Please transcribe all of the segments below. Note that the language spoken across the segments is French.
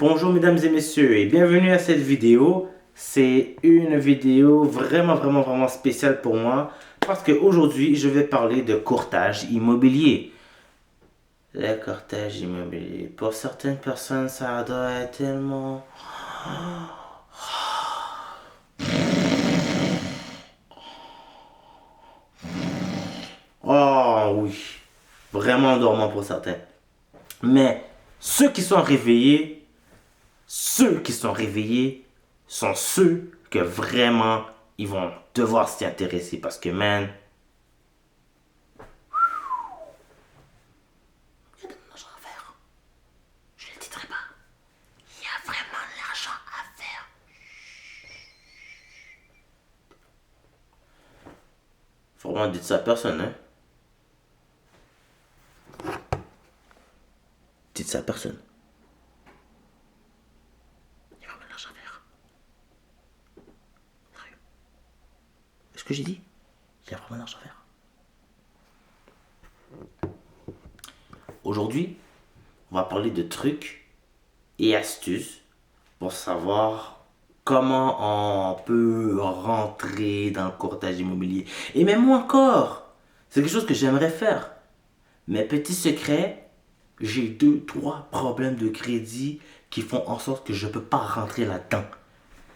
Bonjour mesdames et messieurs et bienvenue à cette vidéo. C'est une vidéo vraiment spéciale pour moi parce qu'aujourd'hui je vais parler de courtage immobilier. Le courtage immobilier, pour certaines personnes ça doit être tellement... Oh oui, vraiment endormant pour certains. Mais ceux qui sont réveillés, ceux qui sont réveillés sont ceux que vraiment ils vont devoir s'y intéresser parce que, man, il y a de l'argent à faire. Je ne le dirai pas. Il y a vraiment de l'argent à faire. Faut vraiment dire ça à personne, hein. Dites ça à personne. Il y a vraiment de l'argent à faire. Sérieux. Est-ce que j'ai dit? Il y a vraiment de l'argent à faire. Aujourd'hui, on va parler de trucs et astuces pour savoir comment on peut rentrer dans le courtage immobilier. Et même moi encore, c'est quelque chose que j'aimerais faire. Mais petit secret, j'ai 2, 3 problèmes de crédit qui font en sorte que je ne peux pas rentrer là-dedans.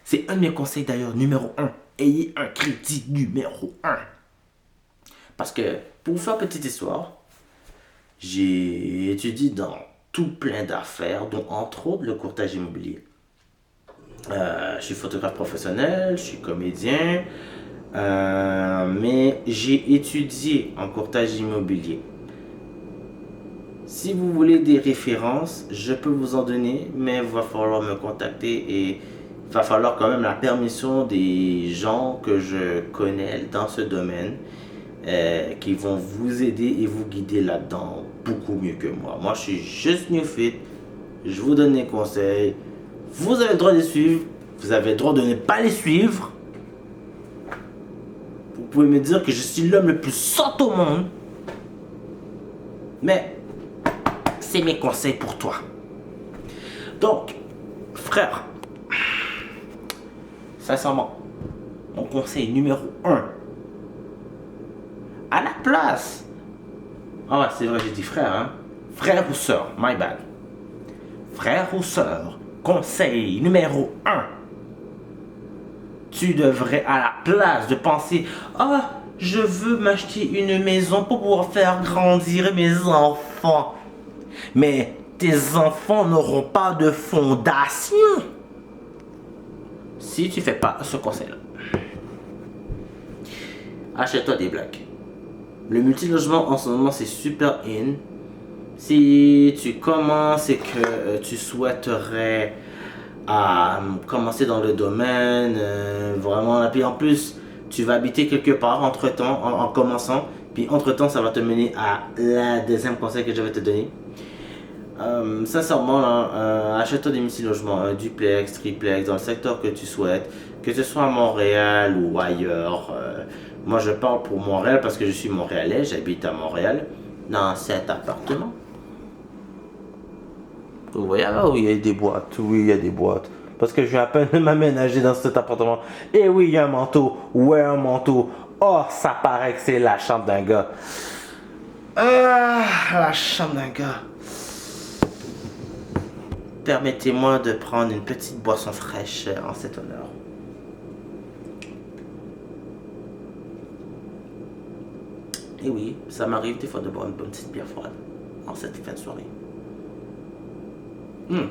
C'est un de mes conseils d'ailleurs, numéro 1. Ayez un crédit numéro 1. Parce que, pour vous faire une petite histoire, j'ai étudié dans tout plein d'affaires, dont entre autres le courtage immobilier. Je suis photographe professionnel, je suis comédien, mais j'ai étudié en courtage immobilier. Si vous voulez des références, je peux vous en donner, mais il va falloir me contacter et il va falloir quand même la permission des gens que je connais dans ce domaine qui vont vous aider et vous guider là-dedans beaucoup mieux que moi. Moi, je suis juste Newfit, je vous donne des conseils, vous avez le droit de les suivre, vous avez le droit de ne pas les suivre. Vous pouvez me dire que je suis l'homme le plus sotte au monde, mais c'est mes conseils pour toi. Donc, frère, sincèrement, mon conseil numéro 1, à la place... Ah ouais, c'est vrai, j'ai dit frère, hein. Frère ou sœur, my bad. Frère ou sœur, conseil numéro 1. Tu devrais, à la place de penser, ah, je veux m'acheter une maison pour pouvoir faire grandir mes enfants. Mais tes enfants n'auront pas de fondation si tu fais pas ce conseil-là. Achète-toi des blocs. Le multilogement en ce moment c'est super in. Si tu commences et que tu souhaiterais commencer dans le domaine, vraiment, et puis en plus tu vas habiter quelque part entre temps en commençant, puis entre temps ça va te mener à la deuxième conseil que je vais te donner. Sincèrement, là, achète-toi des multi-logements, un duplex, triplex, dans le secteur que tu souhaites, que ce soit à Montréal ou ailleurs. Moi, je parle pour Montréal parce que je suis montréalais, j'habite à Montréal, dans cet appartement. Vous voyez, ah oui, il y a des boîtes, oui, il y a des boîtes. Parce que je viens à peine de m'aménager dans cet appartement. Et oui, il y a un manteau. Ouais, un manteau. Oh, ça paraît que c'est la chambre d'un gars. Ah, la chambre d'un gars. Permettez-moi de prendre une petite boisson fraîche en cet honneur. Et oui, ça m'arrive des fois de boire une bonne petite bière froide en cette fin de soirée. Je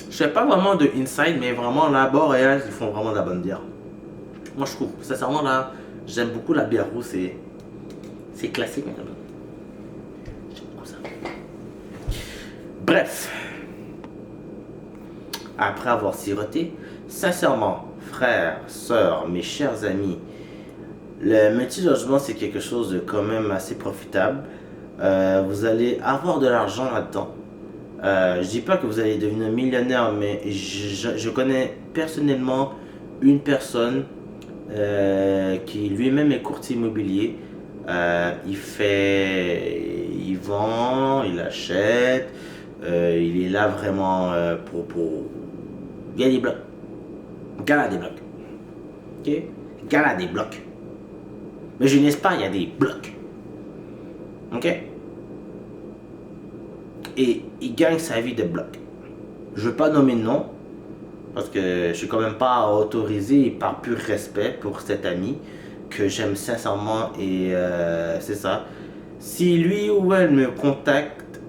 fais pas vraiment de inside, mais vraiment là, Boréal, ils font vraiment de la bonne bière. Moi, je trouve, sincèrement, là, j'aime beaucoup la bière rouge, c'est classique, mais j'aime beaucoup ça. Bref, après avoir siroté, sincèrement, frères, sœurs, mes chers amis, le multilogement c'est quelque chose de quand même assez profitable. Vous allez avoir de l'argent là-dedans. Je dis pas que vous allez devenir millionnaire, mais je connais personnellement une personne qui lui-même est courtier immobilier. Il vend, il achète, Il est là vraiment pour gagner des blocs. Gala des blocs. Ok? Gala des blocs. Mais je n'ai pas, il y a des blocs. Ok? Et il gagne sa vie de blocs. Je ne veux pas nommer de nom. Parce que je suis quand même pas autorisé par pur respect pour cet ami que j'aime sincèrement et c'est ça. Si lui ou elle me contacte,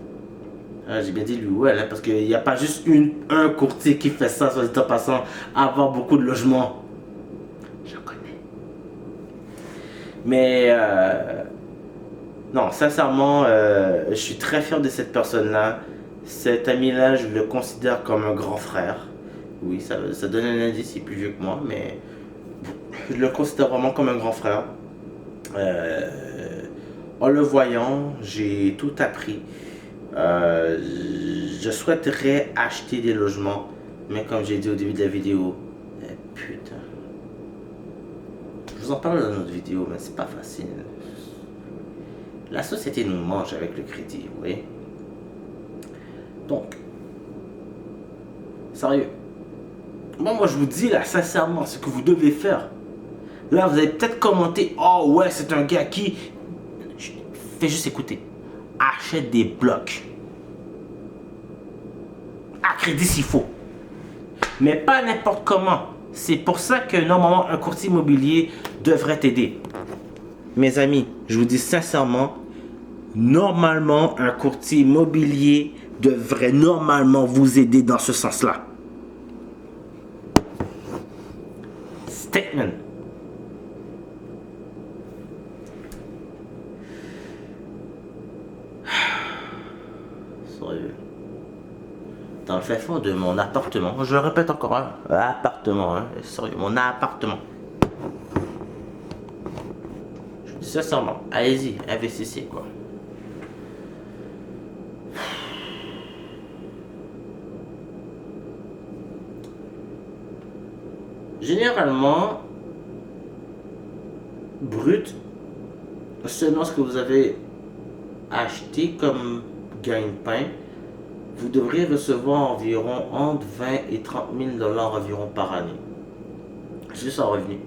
j'ai bien dit lui ou elle, hein, parce qu'il n'y a pas juste un courtier qui fait ça, soit dit en passant, avoir beaucoup de logements. Je connais. Mais non, sincèrement, je suis très fier de cette personne-là. Cet ami-là, je le considère comme un grand frère. Oui, ça donne un indice, il est plus vieux que moi, mais je le considère vraiment comme un grand frère. En le voyant, j'ai tout appris. Je souhaiterais acheter des logements, mais comme j'ai dit au début de la vidéo, putain. Je vous en parle dans notre vidéo, mais c'est pas facile. La société nous mange avec le crédit, vous voyez. Donc, sérieux. Moi, je vous dis là, sincèrement, ce que vous devez faire. Là, vous allez peut-être commenter, oh ouais, c'est un gars qui... Fais juste écouter. Achète des blocs. À crédit s'il faut. Mais pas n'importe comment. C'est pour ça que normalement, un courtier immobilier devrait t'aider. Mes amis, je vous dis sincèrement, normalement, un courtier immobilier devrait normalement vous aider dans ce sens-là. Statement. Sérieux. Dans le fait fond de mon appartement, je le répète encore, hein, appartement, hein, sérieux, mon appartement. Je dis sincèrement, allez-y, investissez quoi. Généralement, brut, selon ce que vous avez acheté comme gagne-pain, vous devriez recevoir environ entre 20 et 30 000 $ environ par année. Juste en revenu.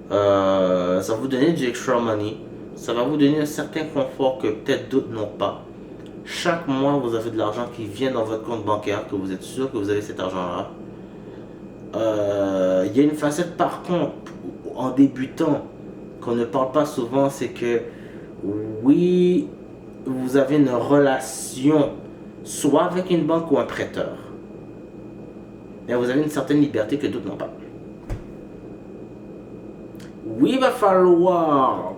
Ça va vous donner du extra money. Ça va vous donner un certain confort que peut-être d'autres n'ont pas. Chaque mois, vous avez de l'argent qui vient dans votre compte bancaire, que vous êtes sûr que vous avez cet argent-là. Il y a une facette par contre, en débutant, qu'on ne parle pas souvent, c'est que oui, vous avez une relation soit avec une banque ou un prêteur. Mais vous avez une certaine liberté que d'autres n'ont pas. Oui, il va falloir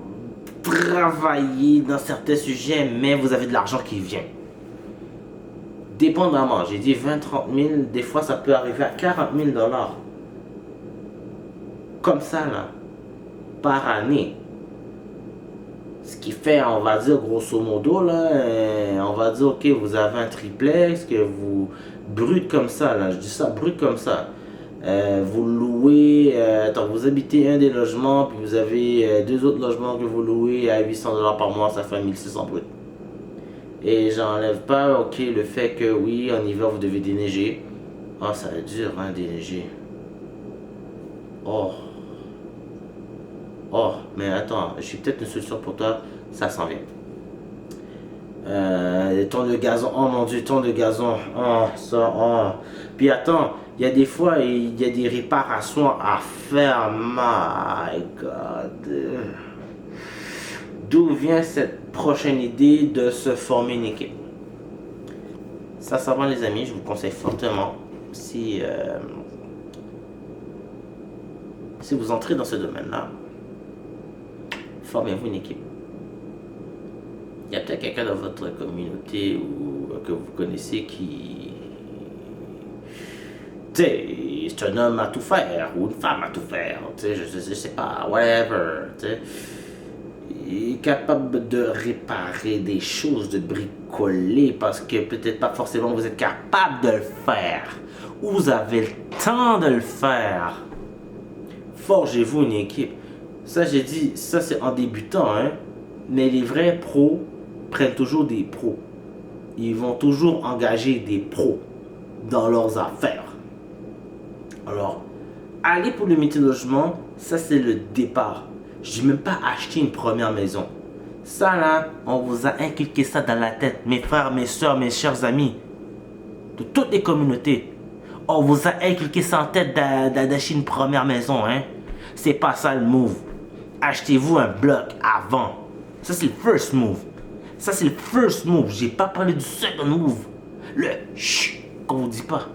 travailler dans certains sujets, mais vous avez de l'argent qui vient. Dépendamment, j'ai dit 20-30 000, des fois ça peut arriver à 40 000 $. Comme ça, là, par année. Ce qui fait, on va dire, grosso modo, là, on va dire, ok, vous avez un triplex, que vous, brut comme ça, là, je dis ça, brut comme ça. Vous louez, vous habitez un des logements, puis vous avez deux autres logements que vous louez à 800 $ par mois, ça fait 1600 brut. Et j'enlève pas, ok, le fait que oui, en hiver vous devez déneiger. Oh, ça va être dur, hein, déneiger. Oh. Oh, mais attends, j'ai peut-être une solution pour toi, ça s'en vient. Les tons de gazon, oh mon dieu, tons de gazon, oh, ça, oh. Puis attends, il y a des fois, il y a des réparations à faire, my god. D'où vient cette prochaine idée de se former une équipe? Sincèrement les amis, je vous conseille fortement, si vous entrez dans ce domaine-là, formez-vous une équipe. Il y a peut-être quelqu'un dans votre communauté ou que vous connaissez qui... Tu sais, c'est un homme à tout faire ou une femme à tout faire. Tu sais, je sais pas, whatever. Tu sais, il est capable de réparer des choses, de bricoler parce que peut-être pas forcément vous êtes capable de le faire ou vous avez le temps de le faire. Forgez-vous une équipe. Ça, j'ai dit, ça c'est en débutant, hein. Mais les vrais pros prennent toujours des pros. ils vont toujours engager des pros dans leurs affaires. Alors, aller pour le multilogement, ça c'est le départ. Je n'ai même pas acheté une première maison. Ça là, on vous a inculqué ça dans la tête, mes frères, mes soeurs, mes chers amis, de toutes les communautés. On vous a inculqué ça en tête d'acheter une première maison, hein. C'est pas ça le move. Achetez-vous un bloc avant. Ça c'est le first move. Ça c'est le first move. J'ai pas parlé du second move. Le chut qu'on vous dit pas.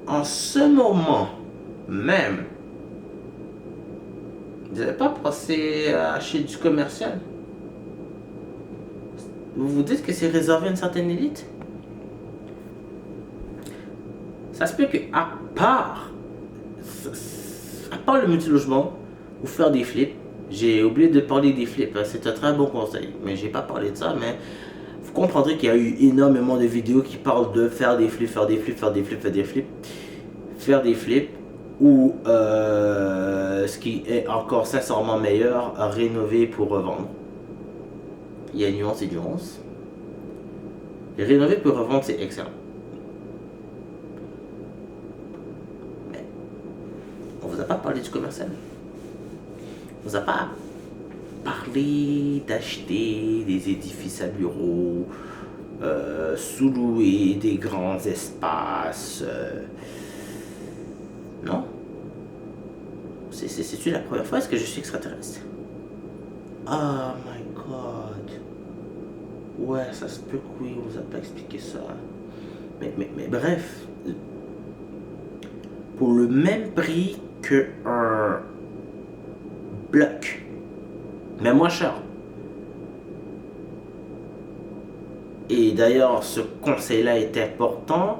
En ce moment même, vous n'avez pas pensé à acheter du commercial? Vous vous dites que c'est réservé à une certaine élite? Ça se peut que à part le multilogement ou faire des flips, j'ai oublié de parler des flips, c'est un très bon conseil, mais j'ai pas parlé de ça, mais vous comprendrez qu'il y a eu énormément de vidéos qui parlent de faire des flips, faire des flips, faire des flips, faire des flips, faire des flips, ou ce qui est encore sincèrement meilleur, à rénover pour revendre. Il y a une nuance et nuance. Rénover pour revendre, c'est excellent. Mais on vous a pas parlé du commercial. On vous a pas parlé d'acheter des édifices à bureaux, sous-louer des grands espaces. Non? C'est-tu la première fois est-ce que je suis extraterrestre? Oh my god. Ouais, ça se peut que oui, on vous a pas expliqué ça. Mais bref. Pour le même prix que un bloc, mais moins cher. Et d'ailleurs, ce conseil-là est important.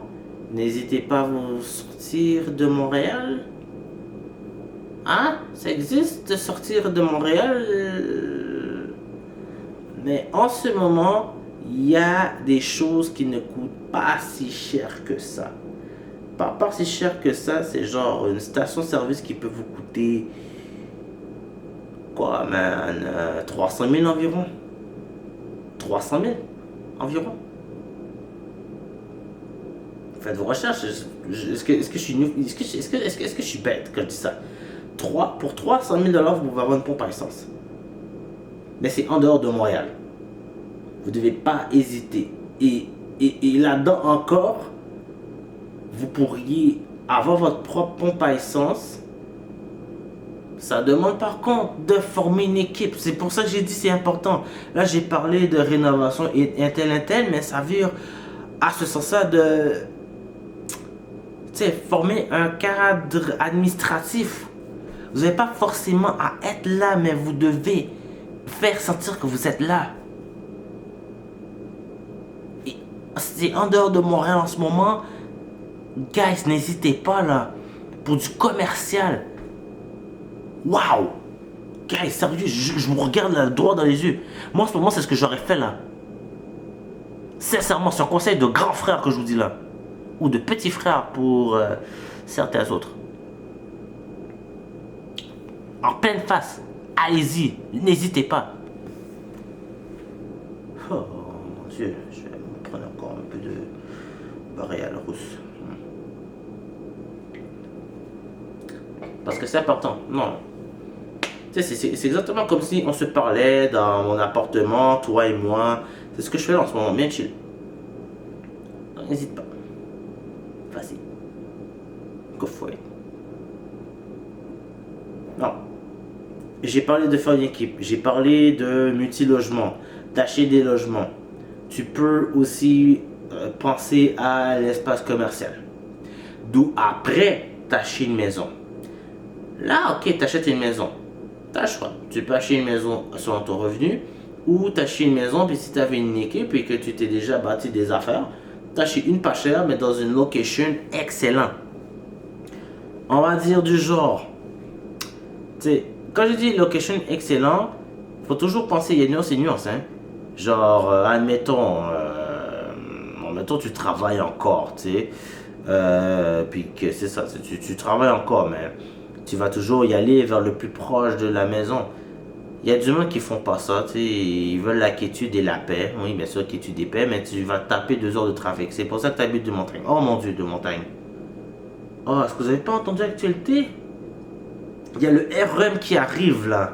N'hésitez pas à vous sortir de Montréal. Hein? Ça existe de sortir de Montréal? Mais en ce moment, il y a des choses qui ne coûtent pas si cher que ça. Pas si cher que ça, c'est genre une station-service qui peut vous coûter quoi, man, 300 000 environ. 300 000 environ. Faites vos recherches. Est-ce que je suis est-ce que je suis bête quand je dis ça? Pour 300 000 $, vous pouvez avoir une pompe à essence. Mais c'est en dehors de Montréal. Vous ne devez pas hésiter. Et là-dedans encore, vous pourriez avoir votre propre pompe à essence. Ça demande par contre de former une équipe. C'est pour ça que j'ai dit c'est important. Là, j'ai parlé de rénovation et intel, mais ça veut à ce sens-là de former un cadre administratif. Vous n'avez pas forcément à être là, mais vous devez faire sentir que vous êtes là. C'est en dehors de Montréal en ce moment. Guys, n'hésitez pas là. Pour du commercial. Waouh! Guys, sérieux, je me regarde là, droit dans les yeux. Moi en ce moment, c'est ce que j'aurais fait là. Sincèrement, c'est un conseil de grand frère que je vous dis là. Ou de petit frère pour certains autres. En pleine face. Allez-y, n'hésitez pas. Oh mon Dieu, je vais me prendre encore un peu de Boréal rousse. Parce que c'est important. Non. C'est exactement comme si on se parlait dans mon appartement, toi et moi. C'est ce que je fais en ce moment, bien chill. N'hésite pas. Vas-y. Go for it. Non. J'ai parlé de faire une équipe. J'ai parlé de multilogement. D'acheter des logements. Tu peux aussi penser à l'espace commercial. D'où après, t'achètes une maison. Là, ok, t'achètes une maison. T'as le choix. Tu peux acheter une maison selon ton revenu. Ou t'achètes une maison, puis si t'avais une équipe et que tu t'es déjà bâti des affaires, t'achètes une pas chère, mais dans une location excellente. On va dire du genre. Tu sais, quand je dis location excellent, faut toujours penser, il y a nuance et nuance, hein. Genre, admettons, tu travailles encore, tu sais. Puis que c'est ça, tu travailles encore, mais tu vas toujours y aller vers le plus proche de la maison. Il y a du monde qui font pas ça, tu sais, ils veulent la quiétude et la paix. Oui, bien sûr, quiétude et paix, mais tu vas taper 2 heures de trafic. C'est pour ça que tu habites de montagne. Oh mon Dieu, de montagne. Oh, est-ce que vous avez pas entendu l'actualité? Il y a le REM qui arrive là.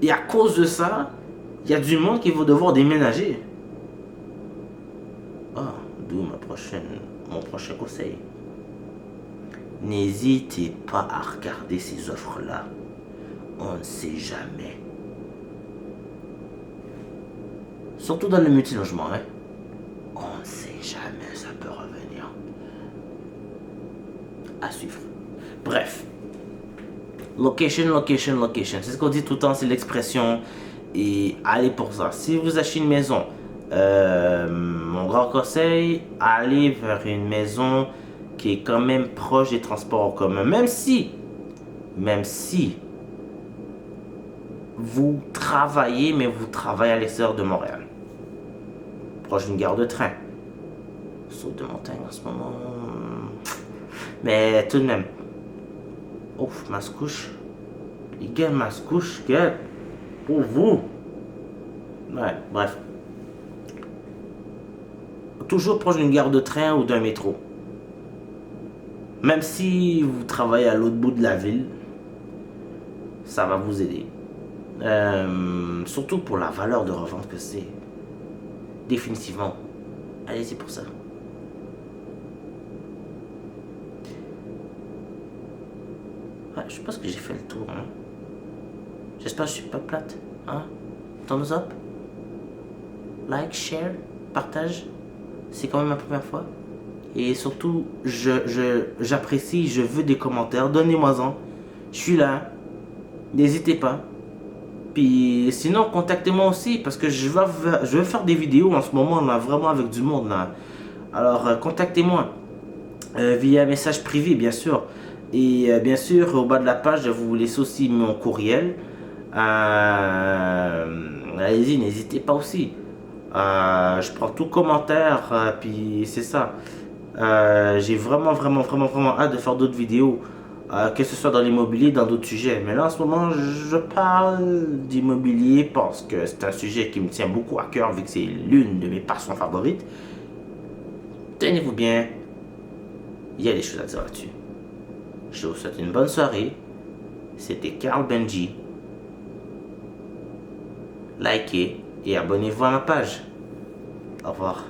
Et à cause de ça, il y a du monde qui va devoir déménager. Ah, d'où mon prochain conseil. N'hésitez pas à regarder ces offres-là. On ne sait jamais. Surtout dans le multilogement, hein. On ne sait jamais, ça peut revenir. À suivre. Bref. Location, location, location. C'est ce qu'on dit tout le temps, c'est l'expression. Et allez pour ça. Si vous achetez une maison, mon grand conseil, allez vers une maison qui est quand même proche des transports en commun. Même si vous travaillez, mais vous travaillez à l'extérieur de Montréal. Proche d'une gare de train. Saut de montagne en ce moment. Mais tout de même. Ouf, Mascouche. Les gars, Mascouche, gars. Pour vous. Ouais, bref. Toujours proche d'une gare de train ou d'un métro. Même si vous travaillez à l'autre bout de la ville, ça va vous aider. Surtout pour la valeur de revente que c'est. Définitivement. Allez-y pour ça. Ouais, je pense que j'ai fait le tour. Hein. J'espère que je suis pas plate. Hein? Thumbs up. Like, share, partage. C'est quand même ma première fois. Et surtout, j'apprécie, je veux des commentaires. Donnez-moi-en. Je suis là. N'hésitez pas. Puis sinon, contactez-moi aussi parce que je vais faire des vidéos en ce moment là, vraiment avec du monde là. Alors, contactez-moi via message privé, bien sûr. Et bien sûr, au bas de la page, je vais vous laisser aussi mon courriel. Allez-y, n'hésitez pas aussi. Je prends tout commentaire, puis c'est ça. J'ai vraiment, vraiment, vraiment, vraiment hâte de faire d'autres vidéos, que ce soit dans l'immobilier, dans d'autres sujets. Mais là, en ce moment, je parle d'immobilier parce que c'est un sujet qui me tient beaucoup à cœur, vu que c'est l'une de mes passions favorites. Tenez-vous bien, il y a des choses à dire là-dessus. Je vous souhaite une bonne soirée. C'était Carl Benji. Likez et abonnez-vous à ma page. Au revoir.